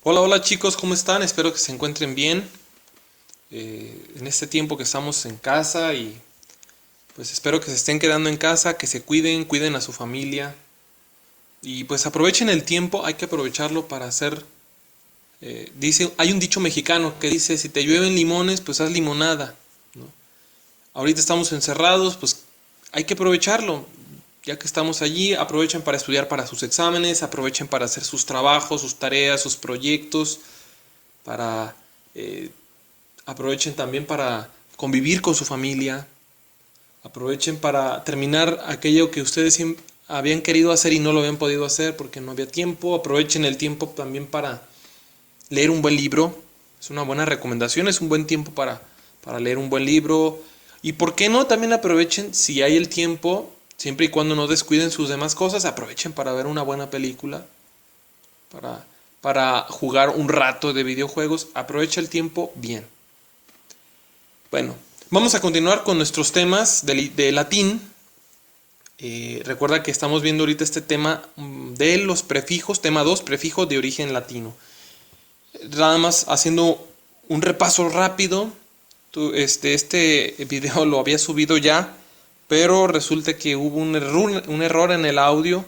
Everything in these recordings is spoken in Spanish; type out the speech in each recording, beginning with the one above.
Hola, hola chicos, ¿cómo están? Espero que se encuentren bien en este tiempo que estamos en casa y pues espero que se estén quedando en casa, que se cuiden, cuiden a su familia y pues aprovechen el tiempo, hay que aprovecharlo para hacer, dice, hay un dicho mexicano que dice, si te llueven limones, pues haz limonada, ¿no? Ahorita estamos encerrados, pues hay que aprovecharlo, ya que estamos allí, aprovechen para estudiar para sus exámenes, aprovechen para hacer sus trabajos, sus tareas, sus proyectos, para eh, aprovechen también para convivir con su familia, aprovechen para terminar aquello que ustedes habían querido hacer y no lo habían podido hacer porque no había tiempo, aprovechen el tiempo también para leer un buen libro, es una buena recomendación, es un buen tiempo para leer un buen libro y por qué no también aprovechen si hay el tiempo, siempre y cuando no descuiden sus demás cosas, aprovechen para ver una buena película, para, para jugar un rato de videojuegos, aprovecha el tiempo bien. Bueno, vamos a continuar con nuestros temas de latín. Recuerda que estamos viendo ahorita este tema de los prefijos, tema 2, prefijo de origen latino. Nada más haciendo un repaso rápido. Este video lo había subido ya, pero resulta que hubo un error en el audio.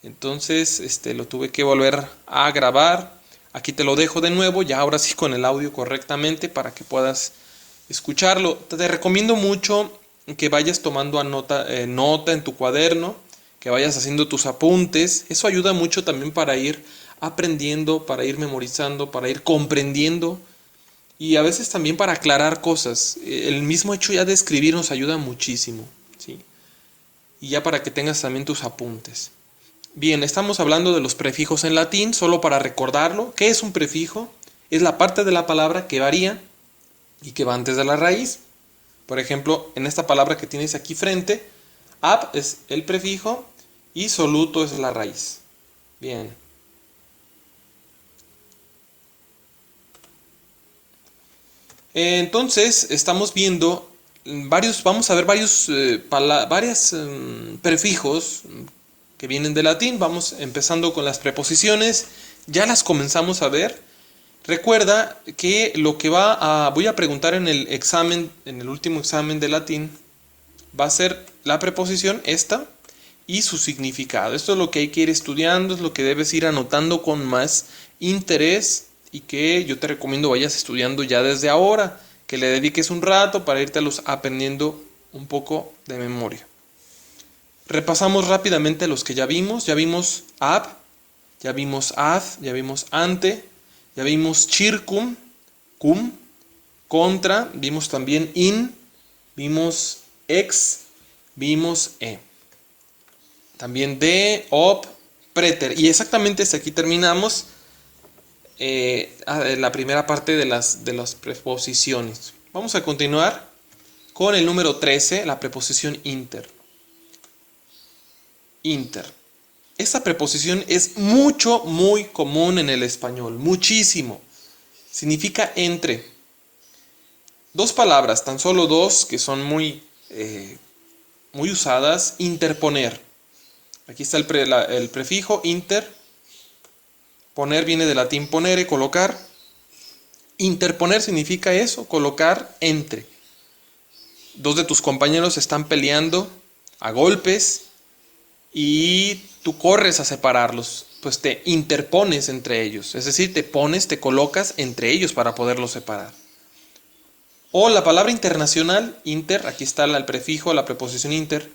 Entonces lo tuve que volver a grabar. Aquí te lo dejo de nuevo, ya ahora sí con el audio correctamente para que puedas escucharlo. Te recomiendo mucho que vayas tomando nota en tu cuaderno, que vayas haciendo tus apuntes. Eso ayuda mucho también para ir aprendiendo, para ir memorizando, para ir comprendiendo y a veces también para aclarar cosas. El mismo hecho ya de escribir nos ayuda muchísimo, ¿sí? Y ya para que tengas también tus apuntes. Bien, estamos hablando de los prefijos en latín, solo para recordarlo. ¿Qué es un prefijo? Es la parte de la palabra que varía y que va antes de la raíz. Por ejemplo, en esta palabra que tienes aquí frente, ab es el prefijo y soluto es la raíz. Bien. Entonces, estamos viendo vamos a ver varios prefijos que vienen del latín. Vamos empezando con las preposiciones. Ya las comenzamos a ver. Recuerda que voy a preguntar en el examen, en el último examen de latín, va a ser la preposición esta y su significado. Esto es lo que hay que ir estudiando, es lo que debes ir anotando con más interés y que yo te recomiendo vayas estudiando ya desde ahora, que le dediques un rato para irte aprendiendo un poco de memoria. Repasamos rápidamente los que ya vimos. Ya vimos ab, ya vimos ad, ya vimos ante, ya vimos circum, cum, contra, vimos también in, vimos ex, vimos e. También de, op, preter. Y exactamente hasta aquí terminamos la primera parte de las preposiciones. Vamos a continuar con el número 13, la preposición inter. Inter. Esta preposición es muy común en el español, muchísimo. Significa entre. Dos palabras, tan solo dos, que son muy usadas, interponer. Aquí está el prefijo inter. Poner viene del latín ponere, colocar. Interponer significa eso, colocar entre. Dos de tus compañeros están peleando a golpes y tú corres a separarlos, pues te interpones entre ellos, es decir, te colocas entre ellos para poderlos separar. O la palabra internacional, inter, aquí está el prefijo, la preposición inter,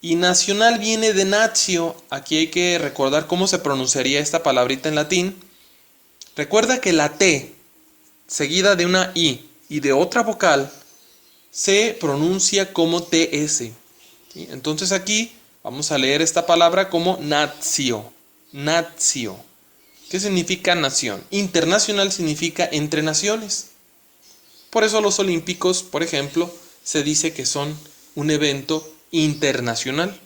y nacional viene de natio, aquí hay que recordar cómo se pronunciaría esta palabrita en latín. Recuerda que la T, seguida de una I y de otra vocal, se pronuncia como TS. ¿Sí? Entonces aquí vamos a leer esta palabra como natio. Natio. ¿Qué significa nación? Internacional significa entre naciones. Por eso los olímpicos, por ejemplo, se dice que son un evento internacional.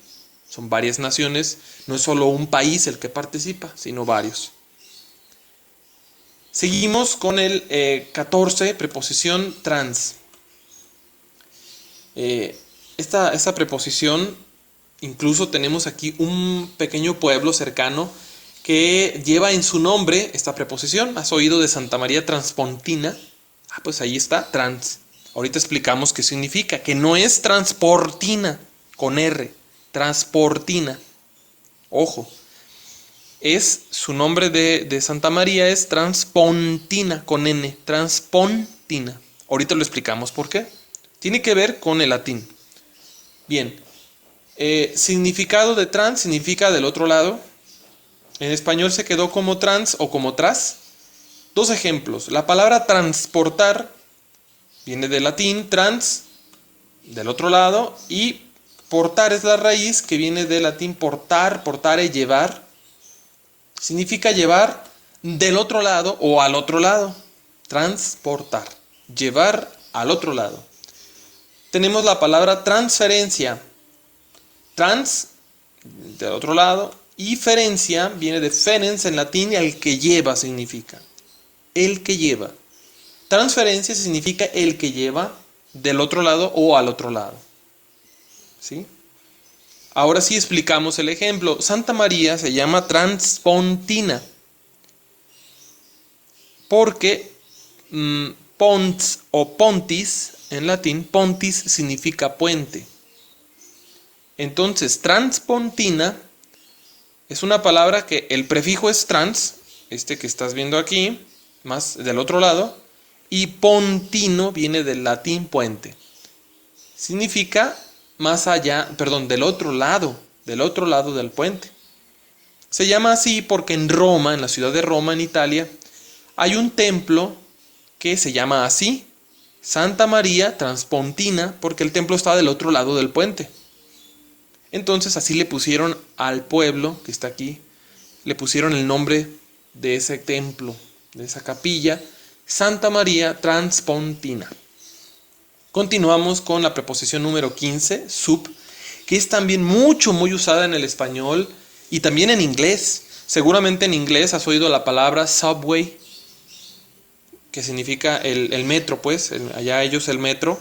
Son varias naciones, no es solo un país el que participa, sino varios. Seguimos con el 14, preposición trans. Esta preposición, incluso tenemos aquí un pequeño pueblo cercano que lleva en su nombre esta preposición. ¿Has oído de Santa María Transpontina? Pues ahí está, trans. Ahorita explicamos qué significa, que no es transportina, con R, transportina. Ojo, es su nombre de Santa María es Transpontina, con N, Transpontina. Ahorita lo explicamos por qué. Tiene que ver con el latín. Bien, significado de trans significa del otro lado. En español se quedó como trans o como tras. Dos ejemplos. La palabra transportar viene del latín trans, del otro lado, y portar es la raíz que viene del latín portar, portare, llevar. Significa llevar del otro lado o al otro lado. Transportar, llevar al otro lado. Tenemos la palabra transferencia. Trans, del otro lado, y ferencia viene de ferens en latín, el que lleva significa. El que lleva. Transferencia significa el que lleva del otro lado o al otro lado. ¿Sí? Ahora sí explicamos el ejemplo. Santa María se llama Transpontina porque pons o pontis, en latín, pontis significa puente. Entonces, Transpontina es una palabra que el prefijo es trans, este que estás viendo aquí, más del otro lado, y pontino viene del latín puente. Significa más allá, perdón, del otro lado del puente. Se llama así porque en Roma, en la ciudad de Roma, en Italia, hay un templo que se llama así, Santa María Transpontina, porque el templo está del otro lado del puente. Entonces así le pusieron al pueblo que está aquí, le pusieron el nombre de ese templo, de esa capilla, Santa María Transpontina. Continuamos con la preposición número 15, sub, que es también muy usada en el español y también en inglés. Seguramente en inglés has oído la palabra subway, que significa el metro, pues, allá ellos el metro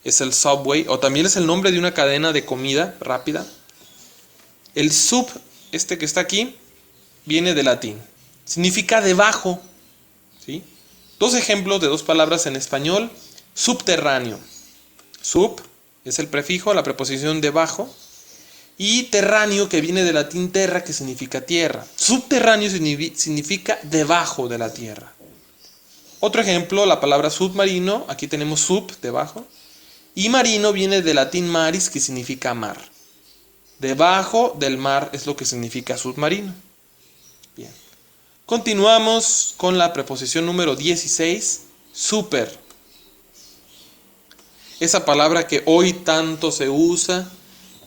es el subway, o también es el nombre de una cadena de comida rápida. El sub, este que está aquí, viene del latín. Significa debajo, ¿sí? Dos ejemplos de dos palabras en español. Subterráneo. Sub es el prefijo, la preposición debajo. Y terráneo, que viene del latín terra, que significa tierra. Subterráneo significa debajo de la tierra. Otro ejemplo, la palabra submarino. Aquí tenemos sub, debajo. Y marino viene del latín maris, que significa mar. Debajo del mar es lo que significa submarino. Bien. Continuamos con la preposición número 16, super. Esa palabra que hoy tanto se usa,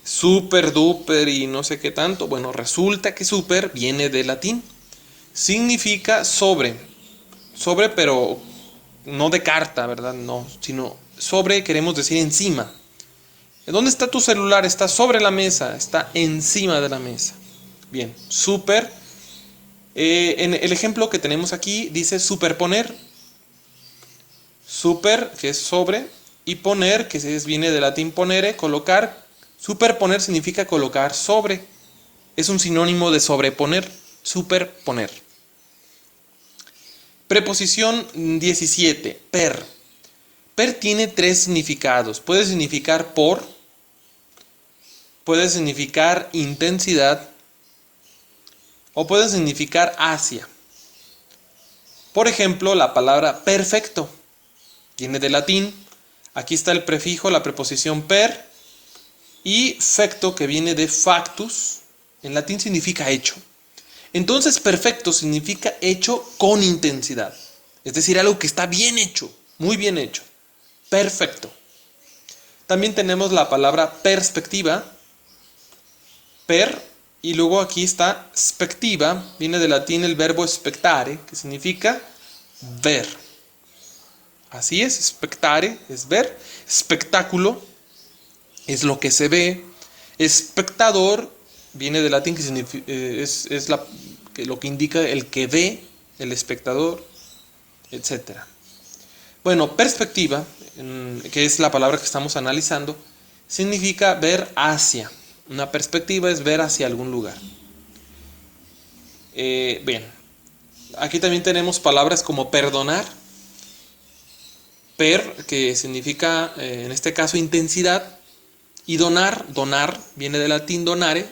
super, duper y no sé qué tanto. Bueno, resulta que super viene del latín. Significa sobre. Sobre, pero no de carta, ¿verdad? No, sino sobre queremos decir encima. ¿Dónde está tu celular? Está sobre la mesa, está encima de la mesa. Bien, super. En el ejemplo que tenemos aquí dice superponer. Super, que es sobre, y poner, que viene del latín ponere, colocar. Superponer significa colocar sobre. Es un sinónimo de sobreponer, superponer. Preposición 17, per. Per tiene tres significados. Puede significar por, puede significar intensidad o puede significar hacia. Por ejemplo, la palabra perfecto viene del latín. Aquí está el prefijo, la preposición per, y fecto, que viene de factus. En latín significa hecho. Entonces, perfecto significa hecho con intensidad. Es decir, algo que está bien hecho, muy bien hecho. Perfecto. También tenemos la palabra perspectiva, per, y luego aquí está spectiva, viene del latín el verbo spectare, que significa ver. Así es, spectare es ver, espectáculo es lo que se ve, espectador viene del latín que significa, lo que indica el que ve, el espectador, etc. Bueno, perspectiva, que es la palabra que estamos analizando, significa ver hacia. Una perspectiva es ver hacia algún lugar. Bien, aquí también tenemos palabras como perdonar, que significa en este caso intensidad, y donar viene del latín donare,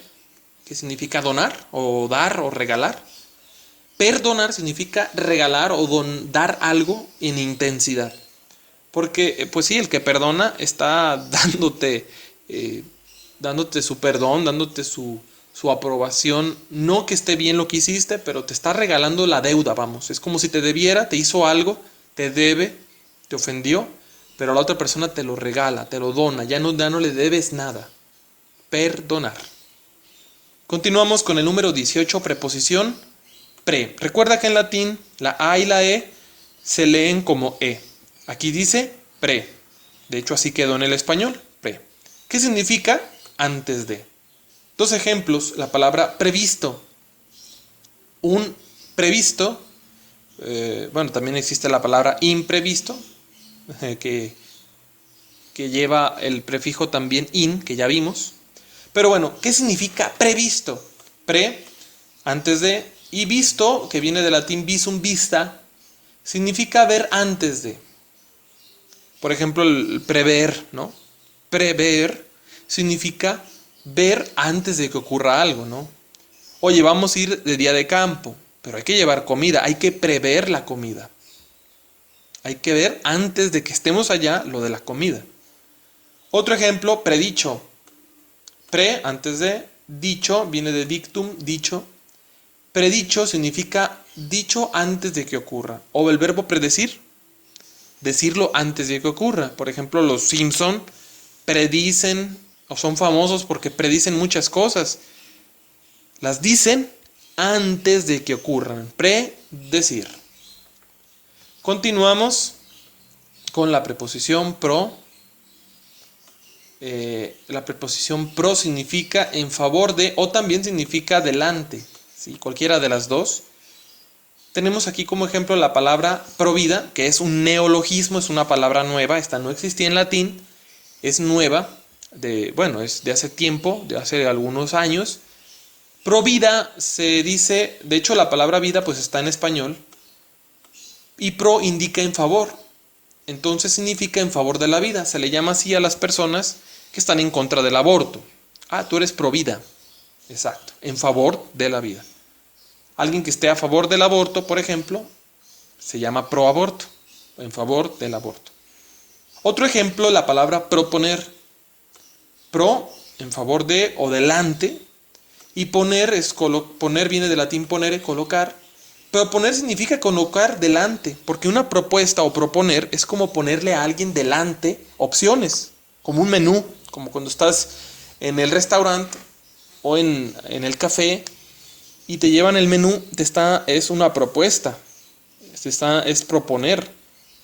que significa donar o dar o regalar. Perdonar significa regalar o dar algo en intensidad. Porque, pues sí, el que perdona está dándote su perdón, dándote su aprobación. No que esté bien lo que hiciste, pero te está regalando la deuda, vamos. Es como si te debiera, te hizo algo, te debe, te ofendió, pero la otra persona te lo regala, te lo dona, ya no le debes nada. Perdonar. Continuamos con el número 18, preposición pre. Recuerda que en latín la A y la E se leen como E. Aquí dice pre. De hecho, así quedó en el español, pre. ¿Qué significa? Antes de. Dos ejemplos, la palabra previsto. Un previsto, también existe la palabra imprevisto, que lleva el prefijo también in, que ya vimos. Pero bueno, ¿qué significa previsto? Pre, antes de, y visto, que viene del latín visum, vista, significa ver antes de. Por ejemplo, el prever, ¿no? Prever significa ver antes de que ocurra algo, ¿no? Oye, vamos a ir de día de campo, pero hay que llevar comida, hay que prever la comida. Hay que ver antes de que estemos allá lo de la comida. Otro ejemplo, predicho. Pre, antes de, dicho, viene de dictum, dicho. Predicho significa dicho antes de que ocurra. O el verbo predecir, decirlo antes de que ocurra. Por ejemplo, los Simpson predicen o son famosos porque predicen muchas cosas. Las dicen antes de que ocurran. Predecir. Continuamos con la preposición pro. La preposición pro significa en favor de o también significa delante. ¿Sí? Cualquiera de las dos. Tenemos aquí como ejemplo la palabra provida, que es un neologismo, es una palabra nueva. Esta no existía en latín, es nueva, es de hace tiempo, de hace algunos años. Provida se dice, de hecho la palabra vida pues está en español, y pro indica en favor. Entonces significa en favor de la vida. Se le llama así a las personas que están en contra del aborto. Ah, tú eres pro vida. Exacto, en favor de la vida. Alguien que esté a favor del aborto, por ejemplo, se llama pro aborto, en favor del aborto. Otro ejemplo, la palabra proponer. Pro, en favor de o delante, y poner, poner viene del latín ponere, colocar. Pero poner significa colocar delante, porque una propuesta o proponer es como ponerle a alguien delante opciones, como un menú, como cuando estás en el restaurante o en el café y te llevan el menú, es una propuesta, es proponer,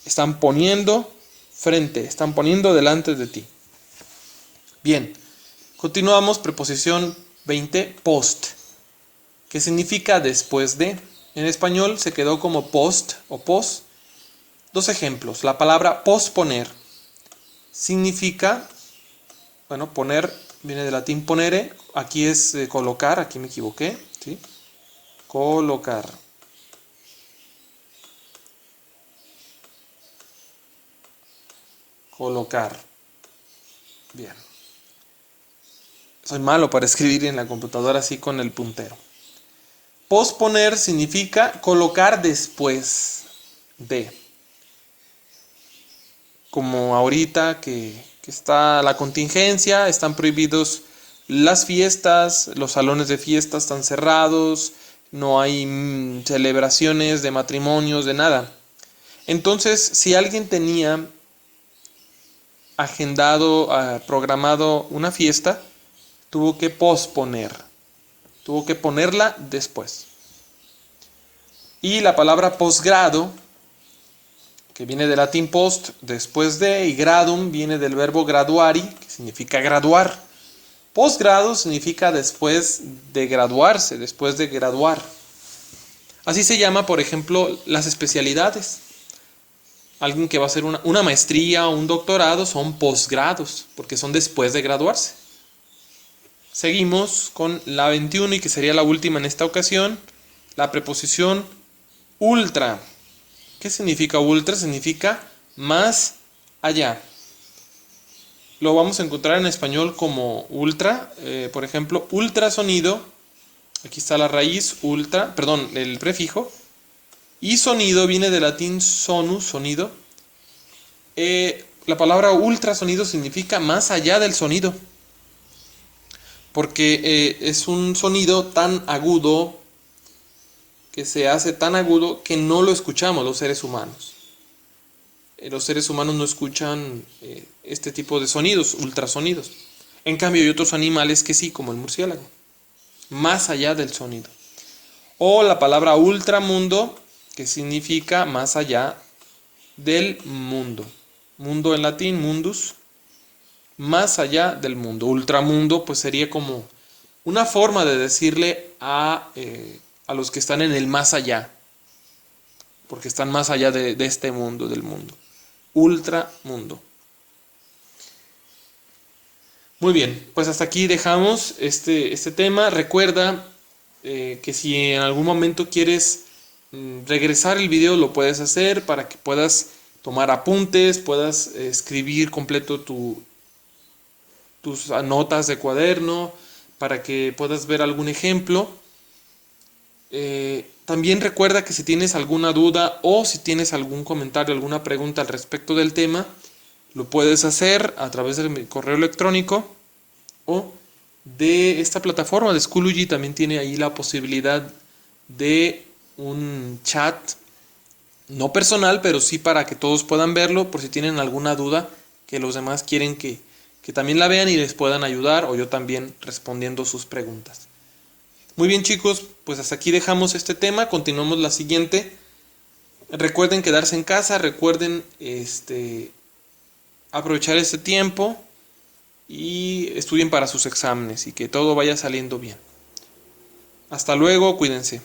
están poniendo están poniendo delante de ti. Bien, continuamos, preposición 20, post, que significa después de. En español se quedó como post o pos. Dos ejemplos. La palabra posponer significa, poner viene del latín ponere. Aquí es colocar, aquí me equivoqué, ¿sí? Colocar. Colocar. Bien. Soy malo para escribir en la computadora así con el puntero. Posponer significa colocar después de. Como ahorita que está la contingencia, están prohibidos las fiestas, los salones de fiestas están cerrados, no hay celebraciones de matrimonios, de nada. Entonces, si alguien tenía agendado, programado una fiesta, tuvo que posponer. Tuvo que ponerla después. Y la palabra posgrado, que viene del latín post, después de, y gradum viene del verbo graduari, que significa graduar. Posgrado significa después de graduarse, después de graduar. Así se llama, por ejemplo, las especialidades. Alguien que va a hacer una maestría o un doctorado son posgrados, porque son después de graduarse. Seguimos con la 21 y que sería la última en esta ocasión, la preposición ultra. ¿Qué significa ultra? Significa más allá. Lo vamos a encontrar en español como ultra. Por ejemplo, ultrasonido. Aquí está la raíz, ultra, perdón, el prefijo. Y sonido viene del latín sonus, sonido. La palabra ultrasonido significa más allá del sonido. Porque es un sonido tan agudo, que se hace tan agudo que no lo escuchamos los seres humanos. Los seres humanos no escuchan este tipo de sonidos, ultrasonidos. En cambio hay otros animales que sí, como el murciélago. Más allá del sonido. O la palabra ultramundo, que significa más allá del mundo. Mundo en latín, mundus. Más allá del mundo. Ultramundo pues sería como una forma de decirle a los que están en el más allá. Porque están más allá de este mundo, del mundo. Ultramundo. Muy bien, pues hasta aquí dejamos este tema. Recuerda que si en algún momento quieres regresar el video, lo puedes hacer para que puedas tomar apuntes, puedas escribir completo tus notas de cuaderno, para que puedas ver algún ejemplo. También recuerda que si tienes alguna duda o si tienes algún comentario, alguna pregunta al respecto del tema, lo puedes hacer a través de mi correo electrónico o de esta plataforma de Schoology. También tiene ahí la posibilidad de un chat, no personal, pero sí para que todos puedan verlo, por si tienen alguna duda que los demás quieren que también la vean y les puedan ayudar, o yo también respondiendo sus preguntas. Muy bien, chicos, pues hasta aquí dejamos este tema. Continuamos la siguiente. Recuerden quedarse en casa, recuerden aprovechar este tiempo y estudien para sus exámenes y que todo vaya saliendo bien. Hasta luego, cuídense.